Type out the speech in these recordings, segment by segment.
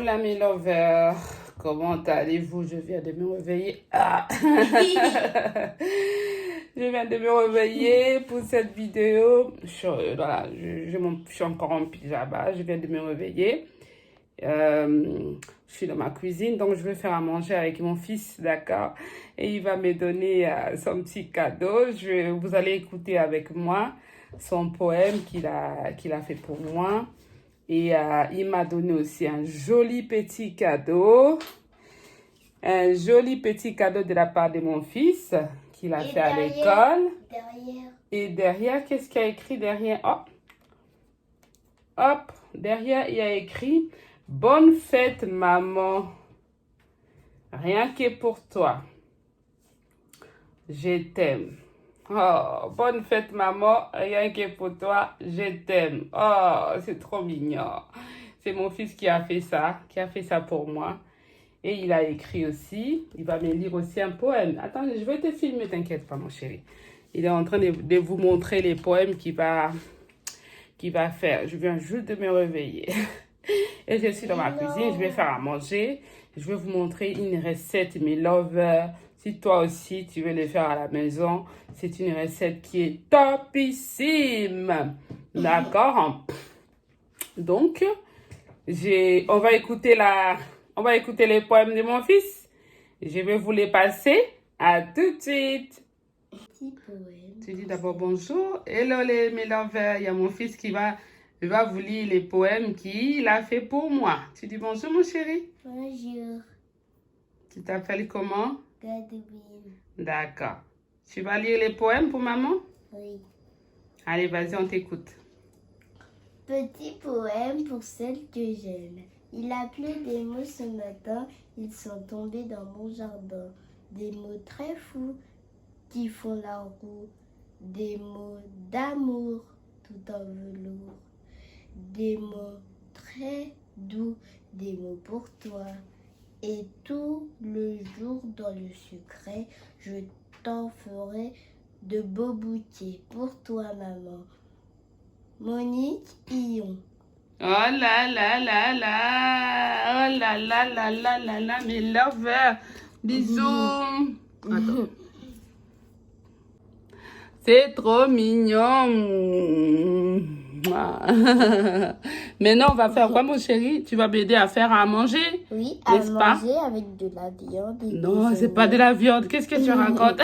Hola mes lovers, comment allez-vous? Je viens de me réveiller. Ah. Je viens de me réveiller pour cette vidéo. Je suis encore en pyjama, je viens de me réveiller. Je suis dans ma cuisine, donc je vais faire à manger avec mon fils, d'accord? Et il va me donner son petit cadeau. Vous allez écouter avec moi son poème qu'il a fait pour moi. Et il m'a donné aussi un joli petit cadeau. Un joli petit cadeau de la part de mon fils qu'il a fait à l'école. Et derrière, qu'est-ce qu'il y a écrit derrière? Hop, derrière, il y a écrit « Bonne fête, maman. Rien que pour toi. Je t'aime. » Oh, bonne fête, maman. Rien que pour toi, je t'aime. Oh, c'est trop mignon. C'est mon fils qui a fait ça pour moi. Et il a écrit aussi, il va me lire aussi un poème. Attends, je vais te filmer, t'inquiète pas, mon chéri. Il est en train de vous montrer les poèmes qu'il va faire. Je viens juste de me réveiller. Et je suis dans ma cuisine, je vais faire à manger. Je vais vous montrer une recette, mes lovers. Si toi aussi, tu veux le faire à la maison, c'est une recette qui est topissime. D'accord? Donc, on va écouter les poèmes de mon fils. Je vais vous les passer. À tout de suite. Petit poème. Tu dis d'abord bonjour. Hello mes lovers. Il y a mon fils qui va vous lire les poèmes qu'il a fait pour moi. Tu dis bonjour mon chéri. Bonjour. Tu t'appelles comment? Godwin. D'accord. Tu vas lire les poèmes pour maman? Oui. Allez, vas-y, on t'écoute. Petit poème pour celle que j'aime. Il a plu des mots ce matin, ils sont tombés dans mon jardin. Des mots très fous qui font la roue. Des mots d'amour tout en velours. Des mots très doux, des mots pour toi. Et tout le jour dans le secret, je t'en ferai de beaux bouquets pour toi, maman. Monique Ion. Oh là là là là. Oh là là là là là là, mes lovers. Bisous. Attends. C'est trop mignon. Maintenant, on va faire quoi, mon chéri? Tu vas m'aider à faire à manger? Oui, à n'est-ce pas? manger avec de la viande. Et Non, des c'est pas de oignons. la viande. Qu'est-ce que tu racontes?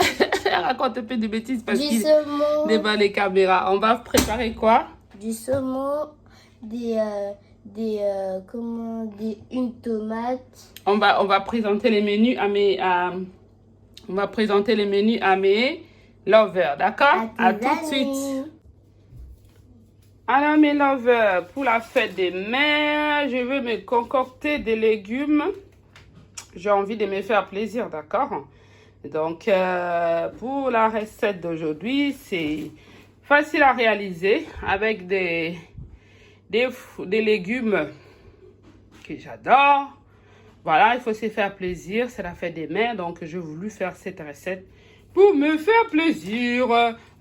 Raconte un peu de bêtises parce Du qu'il saumon, devant les caméras. On va préparer quoi? du saumon, une tomate. On va présenter les menus on va présenter les menus à mes lovers, d'accord? À tout de suite. Alors mes lovers, pour la fête des mères, je veux me concocter des légumes. J'ai envie de me faire plaisir, d'accord? Donc, pour la recette d'aujourd'hui, c'est facile à réaliser avec des légumes que j'adore. Voilà, il faut se faire plaisir, c'est la fête des mères, donc j'ai voulu faire cette recette pour me faire plaisir,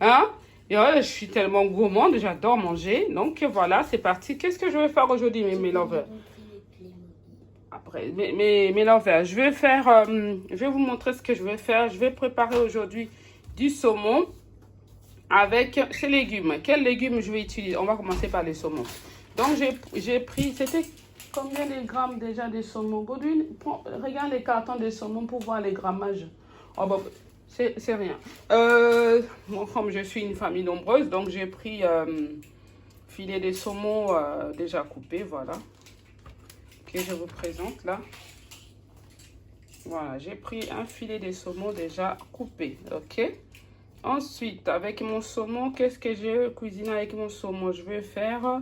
hein? Et je suis tellement gourmande, j'adore manger, donc voilà, c'est parti. Qu'est-ce que je vais faire aujourd'hui, mes lovers? Après, mes lovers, je vais vous montrer ce que je vais faire. Je vais préparer aujourd'hui du saumon avec ces légumes. Quels légumes je vais utiliser? On va commencer par les saumons. Donc, j'ai pris, c'était combien de grammes déjà de saumon? Godwin, regarde les cartons de saumon pour voir les grammages. Oh, bah, c'est rien. Moi, comme je suis une famille nombreuse, donc j'ai pris filet de saumon déjà coupé, voilà. Que je vous présente là. Voilà, j'ai pris un filet de saumon déjà coupé, ok. Ensuite, avec mon saumon, qu'est-ce que je cuisine avec mon saumon? Je vais faire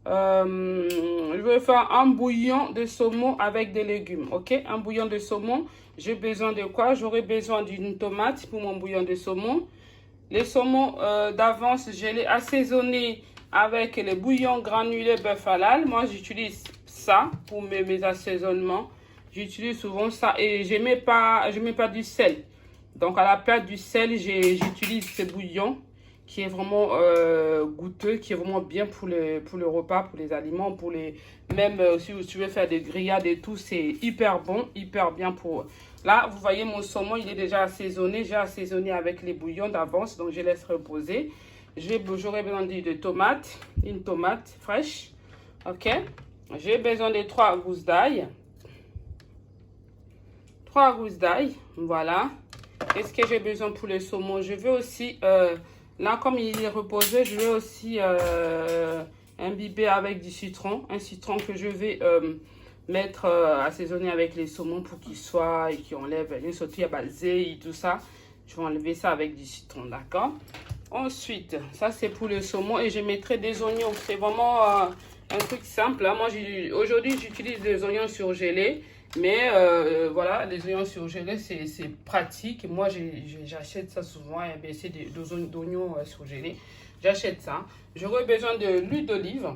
un bouillon de saumon avec des légumes, ok. Un bouillon de saumon, j'ai besoin de quoi? J'aurai besoin d'une tomate pour mon bouillon de saumon. Les saumons d'avance, je l'ai assaisonné avec les bouillons granulés bœuf halal. Moi, j'utilise ça pour mes assaisonnements. J'utilise souvent ça et je mets pas du sel. Donc, à la place du sel, j'utilise ces bouillons qui est vraiment goûteux, qui est vraiment bien pour le repas, pour les aliments, pour les... Même si tu veux faire des grillades et tout, c'est hyper bon, hyper bien pour... Là, vous voyez, mon saumon, il est déjà assaisonné. J'ai assaisonné avec les bouillons d'avance, donc je laisse reposer. J'aurai besoin de tomates, une tomate fraîche, ok. J'ai besoin de 3 gousses d'ail. 3 gousses d'ail, voilà. Qu'est-ce que j'ai besoin pour le saumon? Je veux aussi, là comme il est reposé, je veux aussi imbiber avec du citron. Un citron que je vais mettre assaisonner avec les saumons pour qu'il soit et qu'il enlève les sautilles à basé et tout ça. Je vais enlever ça avec du citron, d'accord? Ensuite, ça c'est pour le saumon et je mettrai des oignons. C'est vraiment un truc simple. Hein. Moi, aujourd'hui, j'utilise des oignons surgelés. Mais voilà, les oignons surgelés, c'est pratique. Moi, j'achète ça souvent. C'est des oignons surgelés. J'achète ça. J'aurai besoin de l'huile d'olive.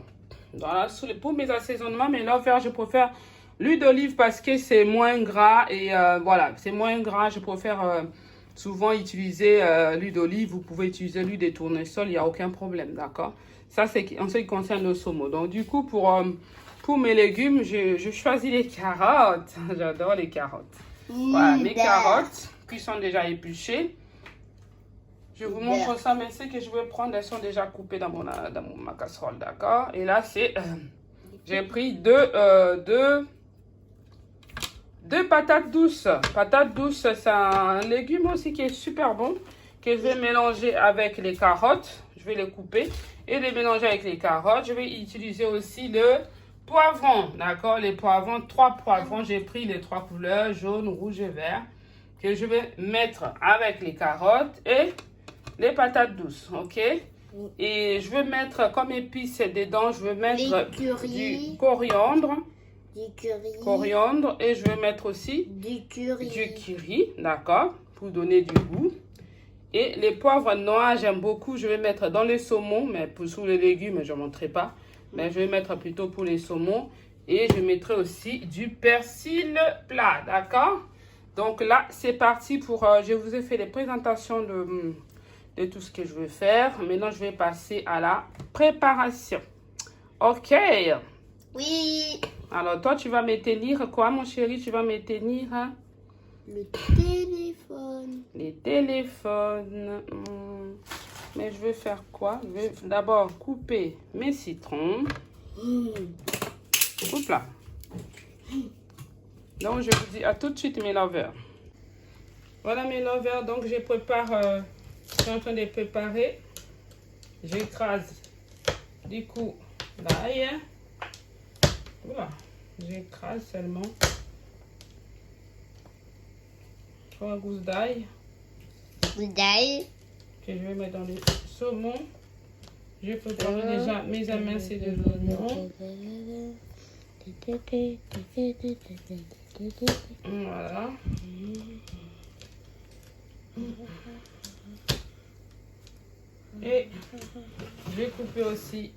Voilà, pour mes assaisonnements. Mais là, je préfère l'huile d'olive parce que c'est moins gras. Et voilà, c'est moins gras. Je préfère souvent utiliser l'huile d'olive. Vous pouvez utiliser l'huile de tournesol. Il n'y a aucun problème, d'accord? Ça, c'est en ce qui concerne le saumon. Donc, du coup, pour mes légumes, je choisis les carottes. J'adore les carottes. Voilà, mes carottes qui sont déjà épluchées. Je vous montre ça, mais celles que je vais prendre, elles sont déjà coupées dans ma casserole, d'accord? Et là, j'ai pris deux patates douces. Patates douces, c'est un légume aussi qui est super bon, que je vais mélanger avec les carottes. Je vais les couper et les mélanger avec les carottes. Je vais utiliser aussi le poivron, d'accord? Les poivrons, 3 poivrons. J'ai pris les 3 couleurs, jaune, rouge et vert, que je vais mettre avec les carottes et les patates douces, ok? Et je vais mettre comme épices dedans, je vais mettre du coriandre. Coriandre et je vais mettre aussi du curry, d'accord? Pour donner du goût. Et les poivres noirs, j'aime beaucoup. Je vais mettre dans les saumons, mais sous les légumes, je ne montrerai pas. Mais je vais mettre plutôt pour les saumons. Et je mettrai aussi du persil plat, d'accord? Donc là, c'est parti pour... je vous ai fait les présentations de tout ce que je veux faire. Maintenant, je vais passer à la préparation. Ok. Oui. Alors, toi, tu vas me tenir quoi, mon chéri? Tu vas me tenir... Le téléphone. Les téléphones. Mais je vais faire quoi? Je vais d'abord couper mes citrons. Oups là. Donc, je vous dis à tout de suite, mes lovers. Voilà, mes lovers. Donc, je prépare... je suis en train de préparer. J'écrase du coup l'ail. Voilà. J'écrase seulement 3 gousses d'ail. Que je vais mettre dans le saumon. Je prépare déjà mes émincés de l'oignon. Voilà. Et je vais couper aussi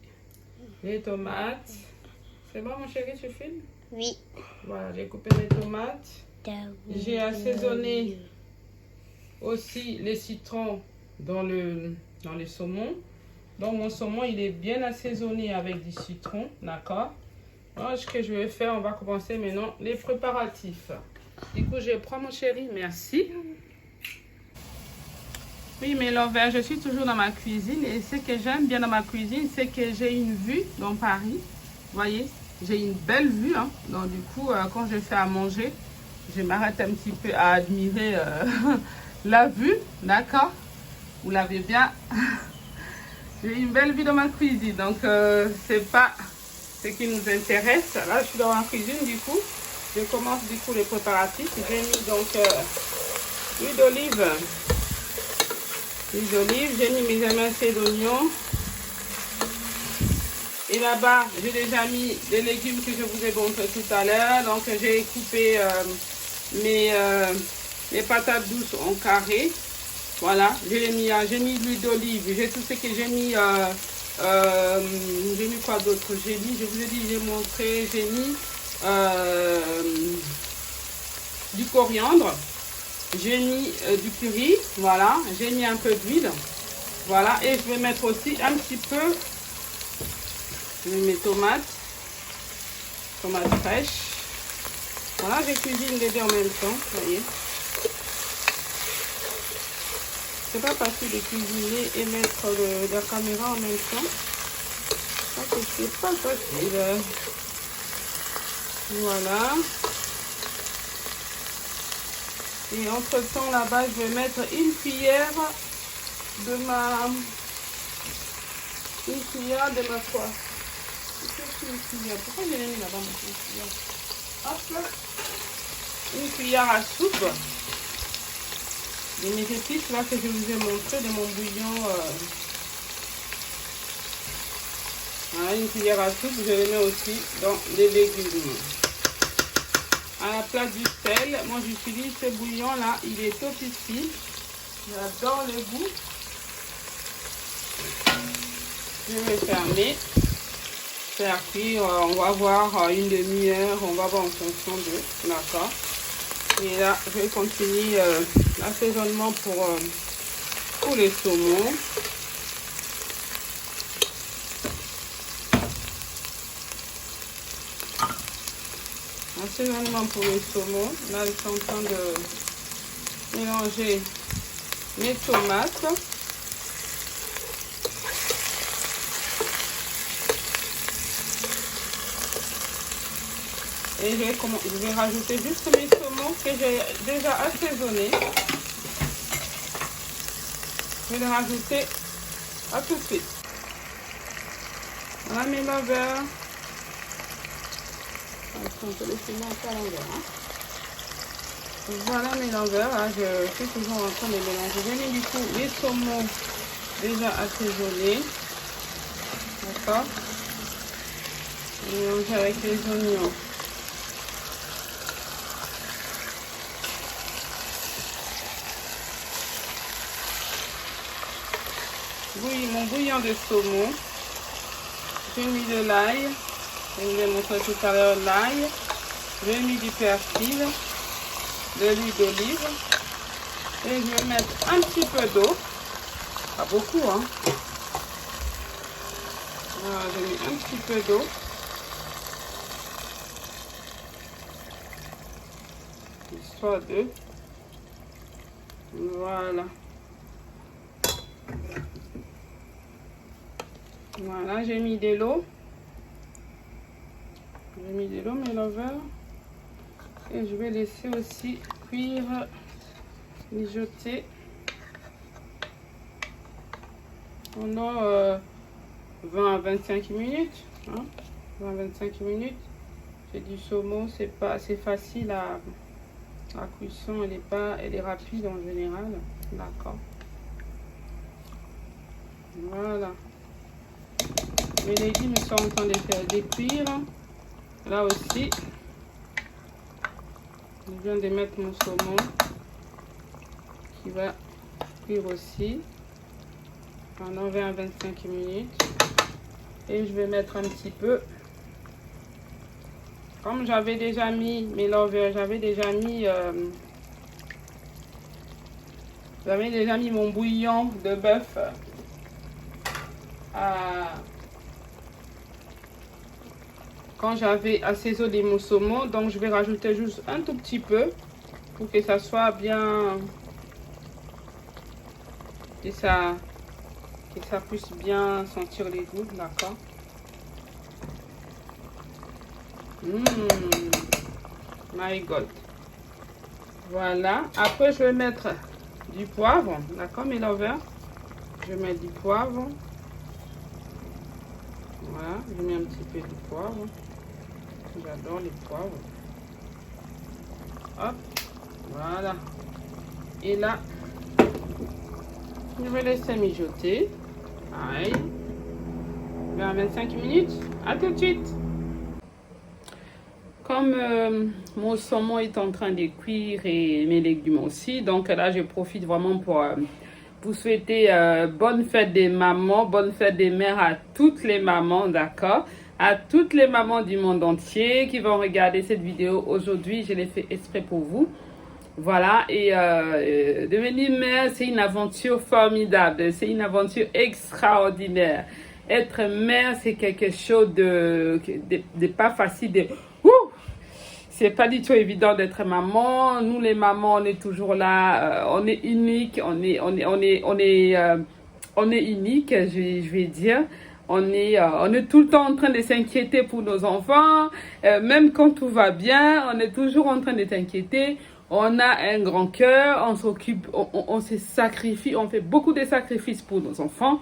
les tomates. C'est bon, mon chéri, tu filmes? Oui. Voilà, j'ai coupé les tomates. J'ai assaisonné aussi les citrons dans le saumon. Donc, mon saumon, il est bien assaisonné avec du citron, d'accord? Alors, ce que je vais faire, on va commencer maintenant les préparatifs. Du coup, je prends mon chéri, merci. Oui, mes lovers, je suis toujours dans ma cuisine et ce que j'aime bien dans ma cuisine, c'est que j'ai une vue dans Paris. Vous voyez, j'ai une belle vue. Hein. Donc, du coup, quand je fais à manger, je m'arrête un petit peu à admirer la vue, d'accord? Vous l'avez bien. J'ai une belle vue dans ma cuisine, donc c'est pas ce qui nous intéresse. Là, je suis dans ma cuisine, du coup, je commence du coup les préparatifs. J'ai mis donc l'huile d'olive. J'ai mis mes émincés d'oignons. Et là-bas, j'ai déjà mis les légumes que je vous ai montré tout à l'heure. Donc, j'ai coupé mes patates douces en carré. Voilà, j'ai mis de l'huile d'olive. J'ai tout ce que j'ai mis. J'ai mis quoi d'autre? J'ai mis, je vous ai dit, j'ai montré, j'ai mis du coriandre. J'ai mis du curry, voilà, j'ai mis un peu d'huile. Voilà, et je vais mettre aussi un petit peu de mes tomates fraîches. Voilà, je cuisine les deux en même temps, vous voyez. C'est pas facile de cuisiner et mettre la caméra en même temps. C'est pas facile. Voilà. Et entre temps là-bas, je vais mettre une cuillère de ma quoi? Une cuillère. Pourquoi je l'ai mis là-bas une cuillère? Hop là. Une cuillère à soupe de mes épices là que je vous ai montré de mon bouillon. Voilà, une cuillère à soupe, je le mets aussi dans les légumes. À la place du sel, moi j'utilise ce bouillon là, il est top ici. J'adore le goût. Je vais fermer, faire cuire, on va voir une demi-heure, on va voir en fonction de, d'accord. Et là, je vais continuer l'assaisonnement pour les saumons. Assaisonnement pour les saumons. Là, je suis en train de mélanger mes tomates. Et je vais rajouter juste mes saumons que j'ai déjà assaisonnés. Je vais les rajouter à tout de suite. Voilà mes lovers. On peut laisser un à l'envers. Voilà mes lovers. Là, je suis toujours en train de mélanger. J'ai mis du coup les saumons déjà assaisonnés. D'accord. Mélanger avec les oignons. Mon bouillon de saumon. J'ai mis de l'ail. Je vous ai montré tout à l'heure l'ail. J'ai mis du persil, de l'huile d'olive. Et je vais mettre un petit peu d'eau. Pas beaucoup, hein. Voilà, j'ai mis un petit peu d'eau. Histoire de... Voilà. Voilà, j'ai mis de l'eau. J'ai mis de l'eau, mes lovers. Et je vais laisser aussi cuire, mijoter pendant 20 à 25 minutes. Hein, 20 à 25 minutes. C'est du saumon, c'est pas assez facile à... La cuisson, elle est rapide en général. D'accord. Voilà. Mes légumes sont en train de faire des cuire. Là aussi, je viens de mettre mon saumon qui va cuire aussi pendant 20 à 25 minutes. Et je vais mettre un petit peu, comme j'avais déjà mis mes lovers, j'avais déjà mis mon bouillon de bœuf quand j'avais assaisonné mon saumon. Donc je vais rajouter juste un tout petit peu pour que ça soit bien, que ça puisse bien sentir les goûts, d'accord. My God. Voilà, après je vais mettre du poivre, d'accord mes lovers. Je mets du poivre. Voilà, je mets un petit peu de poivre. J'adore les poivres. Hop, voilà. Et là, je vais laisser mijoter. Pareil. 20 à 25 minutes. À tout de suite. Comme mon saumon est en train de cuire et mes légumes aussi, donc là je profite vraiment pour vous souhaiter bonne fête des mamans, bonne fête des mères à toutes les mamans, d'accord? À toutes les mamans du monde entier qui vont regarder cette vidéo aujourd'hui. Je l'ai fait exprès pour vous. Voilà, et devenir mère, c'est une aventure formidable, c'est une aventure extraordinaire. Être mère, c'est quelque chose de pas facile. Ouh, c'est pas du tout évident d'être maman. Nous, les mamans, on est toujours là, on est unique, on est unique, je vais dire. On est tout le temps en train de s'inquiéter pour nos enfants. Même quand tout va bien, on est toujours en train de s'inquiéter. On a un grand cœur, on s'occupe, on se sacrifie, on fait beaucoup de sacrifices pour nos enfants.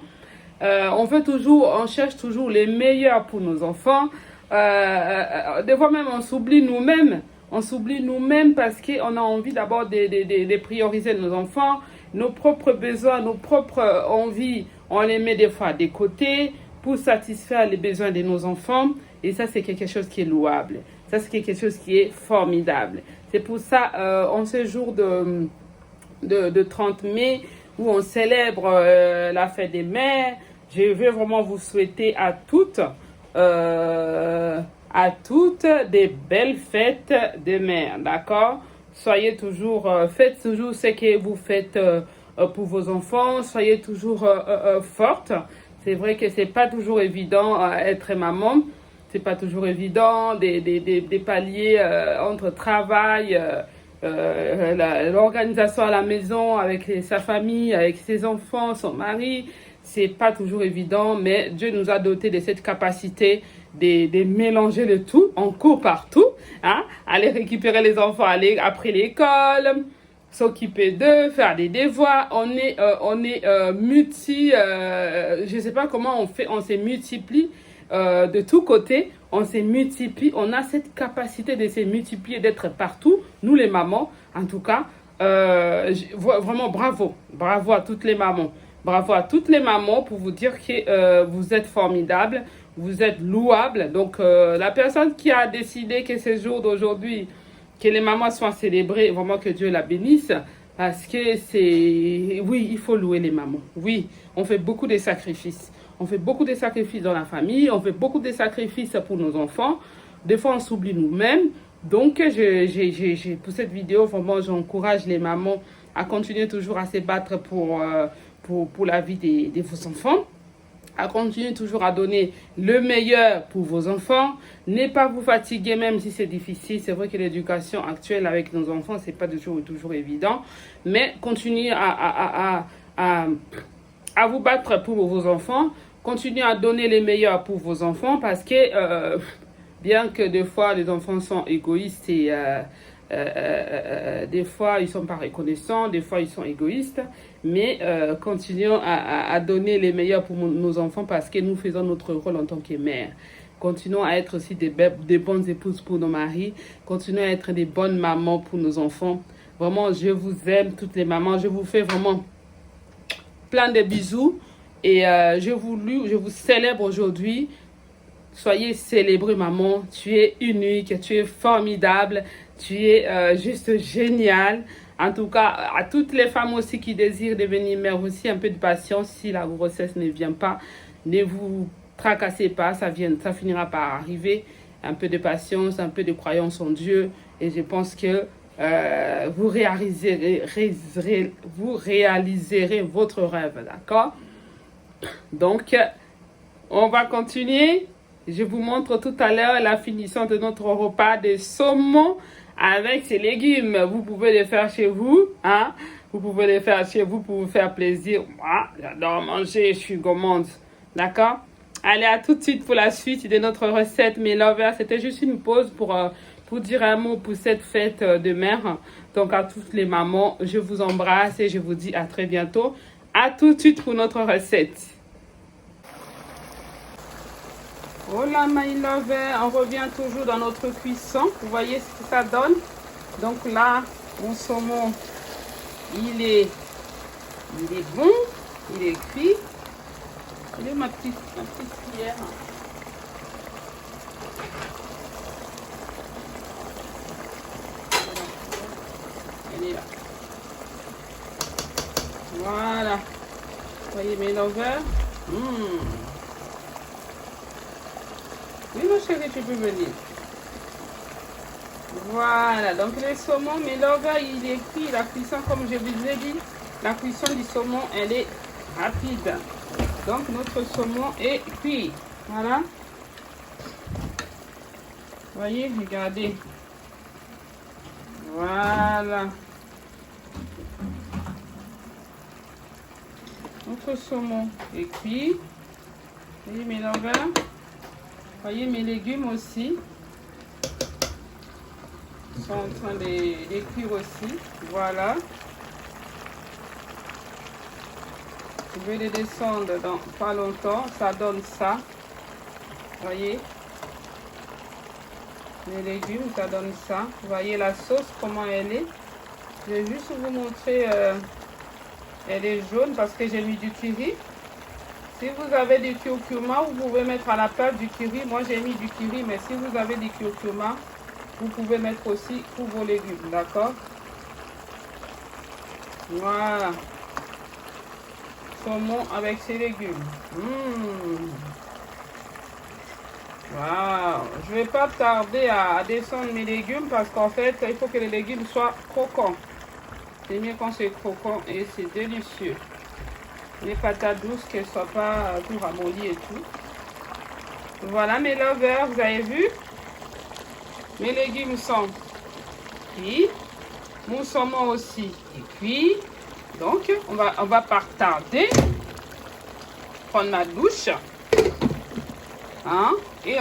On cherche toujours les meilleurs pour nos enfants. Des fois même, on s'oublie nous-mêmes. On s'oublie nous-mêmes parce qu'on a envie d'abord de prioriser nos enfants, nos propres besoins, nos propres envies. On les met des fois de côté pour satisfaire les besoins de nos enfants. Et ça, c'est quelque chose qui est louable. Ça, c'est quelque chose qui est formidable. C'est pour ça, en ce jour de 30 mai, où on célèbre la fête des mères, je veux vraiment vous souhaiter à toutes des belles fêtes de mères, d'accord? Soyez toujours, faites toujours ce que vous faites pour vos enfants, soyez toujours fortes. C'est vrai que c'est pas toujours évident être maman. C'est pas toujours évident de pallier entre travail, l'organisation à la maison avec sa famille, avec ses enfants, son mari. C'est pas toujours évident, mais Dieu nous a dotés de cette capacité de mélanger le tout. On court partout, hein, aller récupérer les enfants, aller après l'école, s'occuper d'eux, faire des devoirs. On est je sais pas comment on fait, on se multiplie de tous côtés, on se multiplie, on a cette capacité de se multiplier, d'être partout, nous les mamans, en tout cas, vraiment bravo à toutes les mamans. Bravo à toutes les mamans pour vous dire que vous êtes formidables, vous êtes louables. Donc, la personne qui a décidé que ce jour d'aujourd'hui, que les mamans soient célébrées, vraiment que Dieu la bénisse. Parce que oui, il faut louer les mamans. Oui, on fait beaucoup de sacrifices. On fait beaucoup de sacrifices dans la famille, on fait beaucoup de sacrifices pour nos enfants. Des fois, on s'oublie nous-mêmes. Donc, pour cette vidéo, vraiment, j'encourage les mamans à continuer toujours à se battre pour la vie de vos enfants, à continuer toujours à donner le meilleur pour vos enfants. Ne pas vous fatiguer même si c'est difficile. C'est vrai que l'éducation actuelle avec nos enfants, c'est pas toujours évident. Mais continuez à vous battre pour vos enfants. Continuez à donner le meilleur pour vos enfants parce que bien que des fois les enfants sont égoïstes et des fois ils sont pas reconnaissants, des fois ils sont égoïstes, mais continuons à donner les meilleurs pour nos enfants parce que nous faisons notre rôle en tant que mère. Continuons à être aussi des bonnes épouses pour nos maris, continuons à être des bonnes mamans pour nos enfants. Vraiment, je vous aime toutes les mamans, je vous fais vraiment plein de bisous et je vous célèbre aujourd'hui. Soyez célébrés, maman. Tu es unique, tu es formidable, tu es juste géniale. En tout cas, à toutes les femmes aussi qui désirent devenir mère aussi, un peu de patience. Si la grossesse ne vient pas, ne vous tracassez pas, ça finira par arriver. Un peu de patience, un peu de croyance en Dieu. Et je pense que vous réaliserez votre rêve, d'accord? Donc, on va continuer. Je vous montre tout à l'heure la finition de notre repas de saumon avec ses légumes. Vous pouvez les faire chez vous, hein? Vous pouvez les faire chez vous pour vous faire plaisir. Moi, j'adore manger, je suis gourmande. D'accord? Allez, à tout de suite pour la suite de notre recette, mes lovers. C'était juste une pause pour dire un mot pour cette fête de mère. Donc, à toutes les mamans, je vous embrasse et je vous dis à très bientôt. À tout de suite pour notre recette. Voilà, my lover, on revient toujours dans notre cuisson. Vous voyez ce que ça donne. Donc là, mon saumon, il est bon, il est cuit. Elle est ma petite cuillère. Elle est là. Voilà. Vous voyez mes lovers. Oui, ma chérie, tu peux venir. Voilà, donc le saumon, mais là, il est cuit. La cuisson, comme je vous ai dit, la cuisson du saumon, elle est rapide. Donc notre saumon est cuit. Voilà. Voyez, regardez. Voilà. Notre saumon est cuit. Voyez mes lovers. Voyez mes légumes aussi. Ils sont en train de cuire aussi. Voilà. Je vais les descendre dans pas longtemps. Ça donne ça. Voyez. Les légumes, ça donne ça. Voyez la sauce, comment elle est. Je vais juste vous montrer. Elle est jaune parce que j'ai mis du curry. Si vous avez du curcuma, vous pouvez mettre à la place du curry. Moi, j'ai mis du curry, mais si vous avez du curcuma, vous pouvez mettre aussi pour vos légumes, d'accord? Voilà. Saumon avec ses légumes. Wow. Je ne vais pas tarder à descendre mes légumes parce qu'en fait, il faut que les légumes soient croquants. C'est mieux quand c'est croquant et c'est délicieux. Les patates douces, qu'elles ne soient pas tout ramollies et tout. Voilà mes lovers, vous avez vu? Mes légumes sont cuits. Mon saumon aussi est cuit. Donc, on va pas tarder. Prendre ma douche. Hein? Et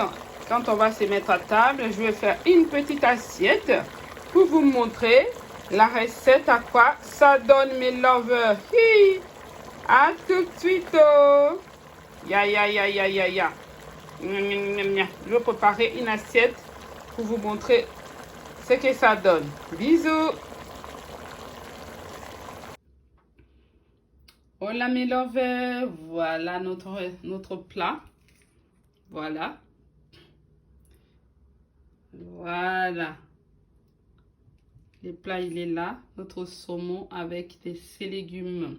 quand on va se mettre à table, je vais faire une petite assiette pour vous montrer la recette à quoi ça donne mes lovers. Hi! À tout de suite. Ya. Je vais préparer une assiette pour vous montrer ce que ça donne. Bisous. Hola mes lovers. Voilà notre plat. Voilà. Voilà. Le plat, il est là. Notre saumon avec ses légumes.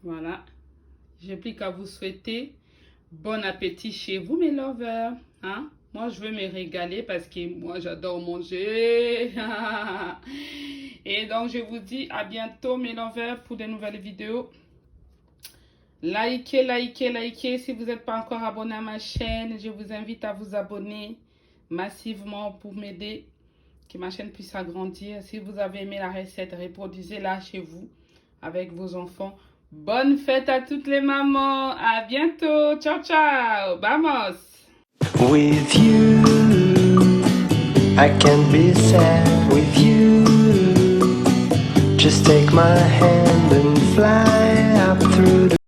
Voilà. J'ai plus qu'à vous souhaiter bon appétit chez vous, mes lovers. Hein? Moi, je veux me régaler parce que moi, j'adore manger. Et donc, je vous dis à bientôt, mes lovers, pour de nouvelles vidéos. Likez. Si vous n'êtes pas encore abonné à ma chaîne, je vous invite à vous abonner massivement pour m'aider, que ma chaîne puisse agrandir. Si vous avez aimé la recette, reproduisez-la chez vous avec vos enfants. Bonne fête à toutes les mamans. À bientôt. Ciao. Vamos. With you, I can't be sad with you. Just take my hand and fly up through the